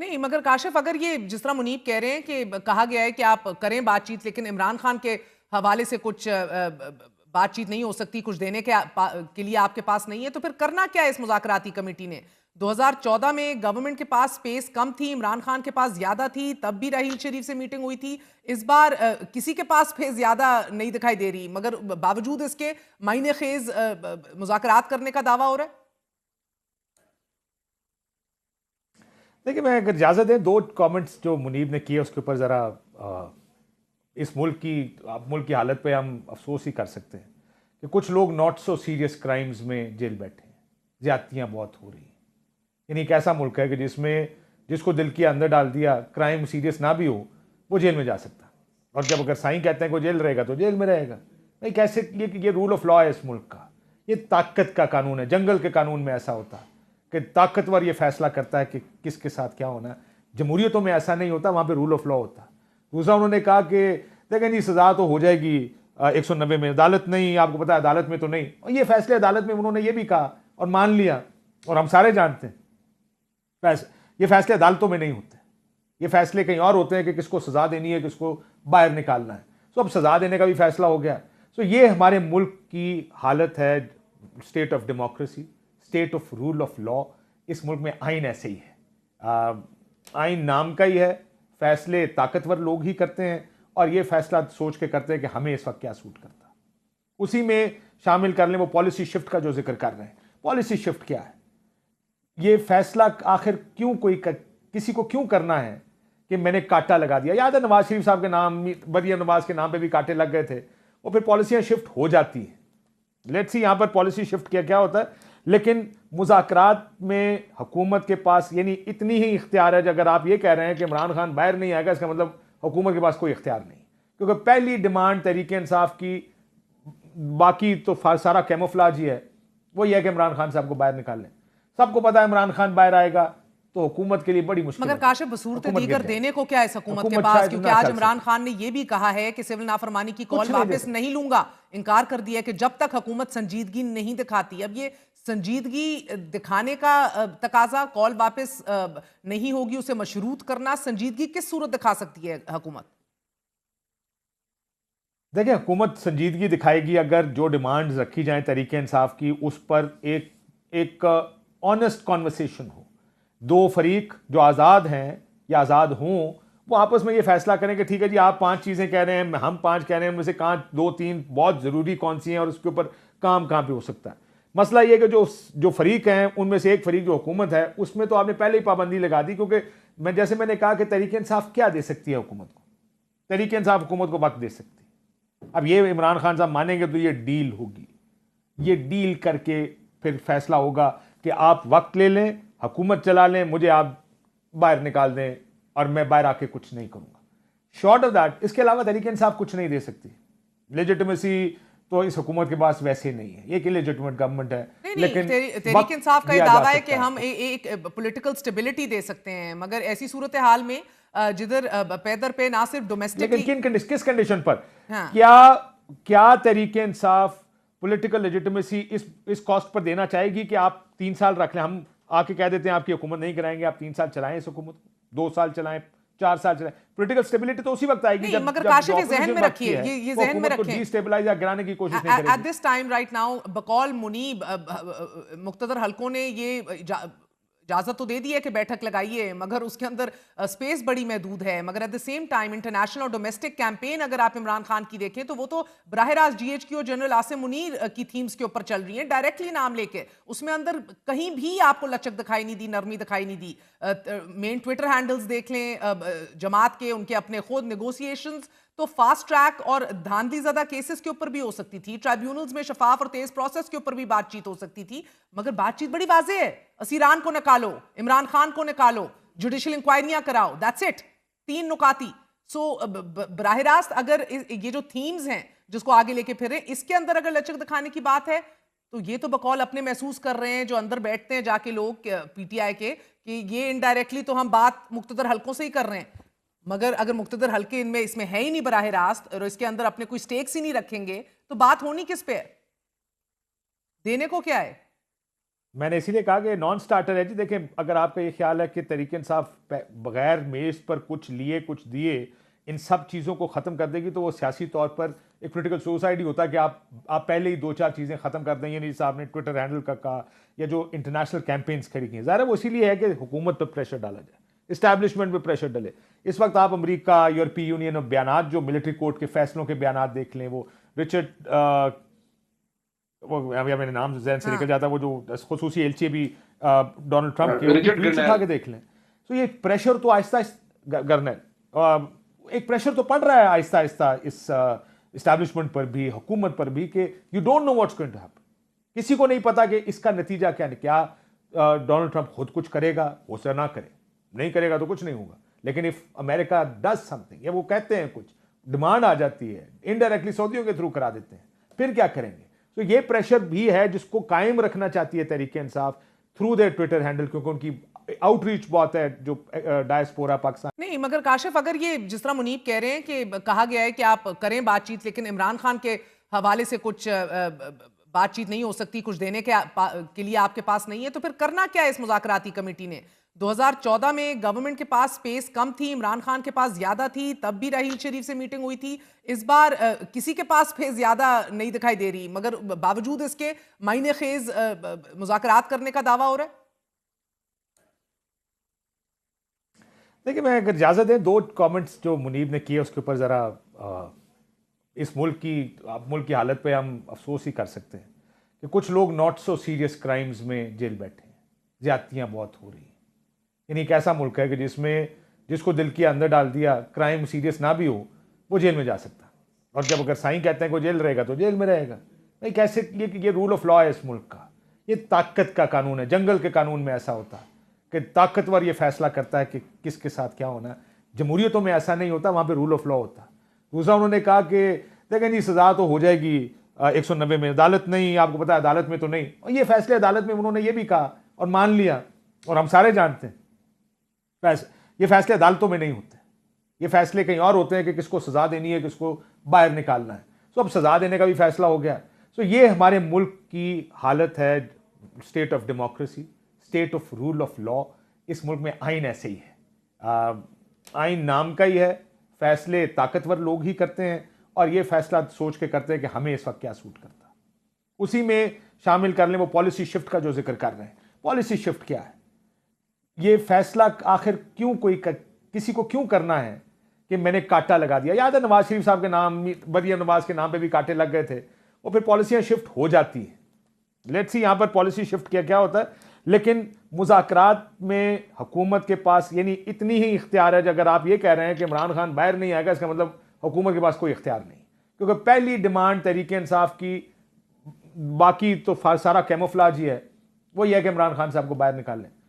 नहीं, मगर काशिफ, अगर ये जिस तरह मुनीब कह रहे हैं कि कहा गया है कि आप करें बातचीत, लेकिन इमरान खान के हवाले से कुछ बातचीत नहीं हो सकती, कुछ देने के लिए आपके पास नहीं है, तो फिर करना क्या है इस मुज़ाकराती कमेटी ने? 2014 में गवर्नमेंट के पास स्पेस कम थी, इमरान खान के पास ज्यादा थी, तब भी राहील शरीफ से मीटिंग हुई थी। इस बार किसी के पास स्पेस ज्यादा नहीं दिखाई दे रही, मगर बावजूद इसके मायने खेज मुज़ाकरात करने का दावा हो रहा है। देखिए, मैं अगर इजाज़त दें, दो कमेंट्स जो मुनीब ने किए उसके ऊपर ज़रा इस मुल्क की हालत पे हम अफसोस ही कर सकते हैं कि कुछ लोग नॉट सो सीरियस क्राइम्स में जेल बैठे हैं, ज़्यादतियाँ बहुत हो रही हैं। यानी एक ऐसा मुल्क है कि जिसको दिल के अंदर डाल दिया, क्राइम सीरियस ना भी हो, वो जेल में जा सकता है। और जब अगर साईं कहते हैं कि वो जेल रहेगा तो जेल में रहेगा। नहीं, कैसे ये रूल ऑफ लॉ है इस मुल्क का, ये ताकत का कानून है। जंगल के कानून में ऐसा होता है कि ताकतवर ये फैसला करता है कि किसके साथ क्या होना है। जमहूरियतों में ऐसा नहीं होता, वहाँ पे रूल ऑफ लॉ होता है। दूसरा, उन्होंने कहा कि देखें जी, सज़ा तो हो जाएगी 190 में, अदालत नहीं, आपको पता है अदालत में तो नहीं। और ये फैसले अदालत में उन्होंने ये भी कहा और मान लिया, और हम सारे जानते हैं ये फैसले अदालतों में नहीं होते, ये फैसले कहीं और होते हैं कि किसको सज़ा देनी है, किसको बाहर निकालना है। सो अब सज़ा देने का भी फैसला हो गया। सो ये हमारे मुल्क की हालत है, state of democracy, state of rule of law. इस मुल्क में आइन ऐसे ही है, आइन नाम का ही है, फैसले ताकतवर लोग ही करते हैं, और ये फैसला सोच के करते हैं कि हमें इस वक्त क्या सूट करता है, उसी में शामिल कर लें। वो पॉलिसी शिफ्ट का जो जिक्र कर रहे हैं, पॉलिसी शिफ्ट क्या है? ये फैसला आखिर किसी को क्यों करना है कि मैंने कांटा लगा दिया? याद है नवाज शरीफ साहब के नाम, मरियम नवाज के नाम पे भी कांटे लग गए थे, और फिर पॉलिसियां शिफ्ट हो जाती हैं। लेट्स सी यहां पर पॉलिसी शिफ्ट क्या होता है। लेकिन मुज़ाकरात में हुकूमत के पास यानी इतनी ही इख्तियार है, अगर आप ये कह रहे हैं कि इमरान खान बाहर नहीं आएगा, इसका मतलब हुकूमत के पास कोई इख्तियार नहीं, क्योंकि पहली डिमांड तहरीक इंसाफ की, बाकी तो सारा कैमोफ्लाज ही है, वो ये है कि इमरान खान साहब को बाहर निकाल लें। सबको पता है इमरान खान बाहर आएगा तो हुकूमत के लिए बड़ी मुश्किल। मगर काशिफ, सूरतें दीगर देने को क्या है इस हुकूमत के पास? क्योंकि आज इमरान खान ने यह भी कहा है कि सिविल नाफरमानी की कॉल वापस नहीं लूंगा, इनकार कर दिया कि जब तक हुकूमत संजीदगी नहीं दिखाती। अब ये संजीदगी दिखाने का तकाजा, कॉल वापस नहीं होगी उसे मशरूत करना, संजीदगी किस सूरत दिखा सकती है हुकूमत? देखिए, हुकूमत संजीदगी दिखाएगी अगर जो डिमांड्स रखी जाएं तरीके इंसाफ की, उस पर एक ऑनेस्ट कॉन्वर्सेशन हो। दो फरीक जो आज़ाद हैं या आज़ाद हों, वो आपस में ये फैसला करें कि ठीक है जी, आप 5 चीज़ें कह रहे हैं, हम 5 कह रहे हैं, उनमें से कहाँ 2-3 बहुत ज़रूरी कौन सी हैं और उसके ऊपर काम कहाँ पे हो सकता है। मसला ये कि जो फरीक हैं, उनमें से एक फरीक जो हुकूमत है, उसमें तो आपने पहले ही पाबंदी लगा दी, क्योंकि मैंने कहा कि तरीके इंसाफ क्या दे सकती है हुकूमत को? तरीके इंसाफ हुकूमत को वक्त दे सकती है। अब ये इमरान खान साहब मानेंगे तो ये डील होगी, ये डील करके फिर फैसला होगा कि आप वक्त ले लें, हुकूमत चला लें, मुझे आप बाहर निकाल दें और मैं बाहर आके कुछ नहीं करूंगा। शॉर्ट ऑफ दैट, इसके अलावा तहरीक इंसाफ कुछ नहीं दे सकती। लेजिटिमेसी तो इस हुकूमत के पास वैसे नहीं है, ये कि लेजिटिमेट गवर्नमेंट है। लेकिन तहरीक इंसाफ का ये दावा है कि हम एक पॉलिटिकल स्टेबिलिटी दे सकते हैं, मगर ऐसी सूरत हाल में जिधर पैदर पे ना सिर्फ डोमेस्टिकली, लेकिन किस कंडीशन पर? हाँ। क्या तहरीक इंसाफ पॉलिटिकल लेजिटिमेसी इस कॉस्ट पर देना चाहेगी कि आप 3 साल रख लें, हम आके कह देते हैं आपकी हुकूमत नहीं कराएंगे, आप 3 साल चलाएं इस हुकूमत को, 2 साल चलाएं, 4 साल चलाएं। पॉलिटिकल स्टेबिलिटी तो उसी वक्त आएगी जब मगर काशिफ ये जहन में रखिए, ये जहन में रखें, डिस्टेबलाइज या गिराने की कोशिश नहीं करेगी। At this time right now बकौल मुनीब मुख्तदर हलकों ने ये इजाजत तो दे दी है कि बैठक लगाइए, मगर उसके अंदर स्पेस बड़ी महदूद है। मगर at the same time international और डोमेस्टिक कैंपेन अगर आप इमरान खान की देखें तो वो तो बराह रास्त GHQ और जनरल आसिम मुनीर की थीम्स के ऊपर चल रही है, डायरेक्टली नाम लेके। उसमें अंदर कहीं भी आपको लचक दिखाई नहीं दी, नरमी दिखाई नहीं दी। मेन ट्विटर हैंडल्स देख लें जमात के, उनके अपने खुद नेगोशिएशंस तो फास्ट ट्रैक और धांधली ज़्यादा केसेस के ऊपर भी हो सकती थी, ट्राइब्यूनल्स में शफाफ और तेज प्रोसेस के ऊपर भी बातचीत हो सकती थी। मगर बातचीत बड़ी वाज़ेह है, असीरान को निकालो, इमरान खान को निकालो, जुडिशियल इंक्वायरियां कराओ, दैट्स इट, 3 नुकाती। सो बराह रास्त अगर ये जो थीम्स हैं जिसको आगे लेके फिर रहे, इसके अंदर अगर लचक दिखाने की बात है तो ये तो बकौल अपने महसूस कर रहे हैं जो अंदर बैठते हैं जाके लोग PTI के, कि ये इनडायरेक्टली तो हम बात मुख्तदर हलकों से ही कर रहे हैं। मगर अगर मुख्तदर हल्के इसमें है ही नहीं बराह रास्त और इसके अंदर अपने कोई स्टेक्स ही नहीं रखेंगे तो बात होनी किस पे है? देने को क्या है? मैंने इसीलिए कहा कि नॉन स्टार्टर है जी। देखें, अगर आपका ये ख्याल है कि तहरीक इंसाफ बगैर मेज़ पर कुछ लिए कुछ दिए इन सब चीज़ों को ख़त्म कर देगी, तो वो सियासी तौर पर एक पोलिटिकल सुसाइड ही होता है कि आप पहले ही 2-4 चीज़ें ख़त्म कर दें। ये नहीं, साहब ने ट्विटर हैंडल का कहा या जो इंटरनेशनल कैंपेन्स खड़ी की हैं, ज़ाहिर है वो इसीलिए है कि हुकूमत पर प्रेशर डाला जाए, इस्टेब्लिशमेंट पर प्रेशर डले। इस वक्त आप अमरीका, यूरोपीय यूनियन और बयान, जो मिलिट्री कोर्ट के फैसलों के बयान देख लें, वो रिचर्ड, वो अभी मेरे नाम जहन से निकल जाता है, वो जो खुसूसी एलची भी डोनाल्ड ट्रंप के, उनकी ट्वीट्स उठा के देख लें। तो ये प्रेशर तो आहिस्ता गवर्नर, एक प्रेशर तो पड़ रहा है आहिस्ता आहिस्ता इस इस्टेब्लिशमेंट पर भी, हुकूमत पर भी, कि you don't know what's going to happen. किसी को नहीं पता कि इसका नतीजा क्या डोनाल्ड ट्रंप खुद कुछ करेगा, हो सकता ना करे, नहीं करेगा तो कुछ नहीं होगा। लेकिन इफ अमेरिका डज समथिंग, या वो कहते हैं कुछ, डिमांड आ जाती है, इनडायरेक्टली सऊदियों के थ्रू करा देते हैं, फिर क्या करेंगे? तो ये प्रेशर भी है जिसको कायम रखना चाहती है Tehreek Insaf through their Twitter handle, क्योंकि उनकी आउटरीच बहुत है जो डायस्पोरा पाकिस्तान। नहीं, मगर काशिफ, अगर ये जिस तरह मुनीब कह रहे हैं कि कहा गया है कि आप करें बातचीत, लेकिन इमरान खान के हवाले से कुछ बातचीत नहीं हो सकती, कुछ देने के लिए आपके पास नहीं है, तो फिर करना क्या है इस मुज़ाकराती कमेटी ने? 2014 में गवर्नमेंट के पास स्पेस कम थी, इमरान खान के पास ज्यादा थी, तब भी राहील शरीफ से मीटिंग हुई थी। इस बार किसी के पास स्पेस ज्यादा नहीं दिखाई दे रही, मगर बावजूद इसके मायने खेज मुज़ाकरात करने का दावा हो रहा है। देखिए, मैं अगर इजाज़त दें, 2 कमेंट्स जो मुनीब ने किए उसके ऊपर ज़रा इस मुल्क की हालत पे हम अफसोस ही कर सकते हैं कि कुछ लोग नॉट सो सीरियस क्राइम्स में जेल बैठे हैं, ज़्यादतियाँ बहुत हो रही हैं। यानी एक ऐसा मुल्क है कि जिसको दिल के अंदर डाल दिया, क्राइम सीरियस ना भी हो, वो जेल में जा सकता। और जब अगर साईं कहते हैं कि वो जेल रहेगा तो जेल में रहेगा। नहीं, कैसे ये रूल ऑफ लॉ है इस मुल्क का, ये ताकत का कानून है। जंगल के कानून में ऐसा होता है कि ताकतवर ये फैसला करता है कि किसके साथ क्या होना है। जमहूरियतों में ऐसा नहीं होता, वहाँ पे रूल ऑफ लॉ होता है। दूसरा, उन्होंने कहा कि देखें जी, सज़ा तो हो जाएगी 190 में, अदालत नहीं, आपको पता है अदालत में तो नहीं। और ये फैसले अदालत में उन्होंने ये भी कहा और मान लिया, और हम सारे जानते हैं ये फैसले अदालतों में नहीं होते, ये फैसले कहीं और होते हैं कि किसको सज़ा देनी है, किसको बाहर निकालना है। तो अब सज़ा देने का भी फैसला हो गया। तो ये हमारे मुल्क की हालत है, state of democracy, state of rule of law. इस मुल्क में आइन ऐसे ही है, आइन नाम का ही है, फैसले ताकतवर लोग ही करते हैं, और ये फैसला सोच के करते हैं कि हमें इस वक्त क्या सूट करता है। उसी में शामिल कर लें वो पॉलिसी शिफ्ट का जो जिक्र कर रहे हैं। पॉलिसी शिफ्ट क्या है? ये फैसला आखिर किसी को क्यों करना है कि मैंने कांटा लगा दिया? याद है नवाज शरीफ साहब के नाम, मरियम नवाज के नाम पे भी कांटे लग गए थे, और फिर पॉलिसियां शिफ्ट हो जाती हैं। लेट्स सी यहां पर पॉलिसी शिफ्ट क्या होता है। लेकिन मुज़ाकरात में हुकूमत के पास यानी इतनी ही इख्तियार है, अगर आप ये कह रहे हैं कि इमरान खान बाहर नहीं आएगा, इसका मतलब हुकूमत के पास कोई इख्तियार नहीं, क्योंकि पहली डिमांड तहरीक इंसाफ की, बाकी तो सारा कैमोफ्लाज ही है, वो ये है कि इमरान खान साहब को बाहर निकाल लें।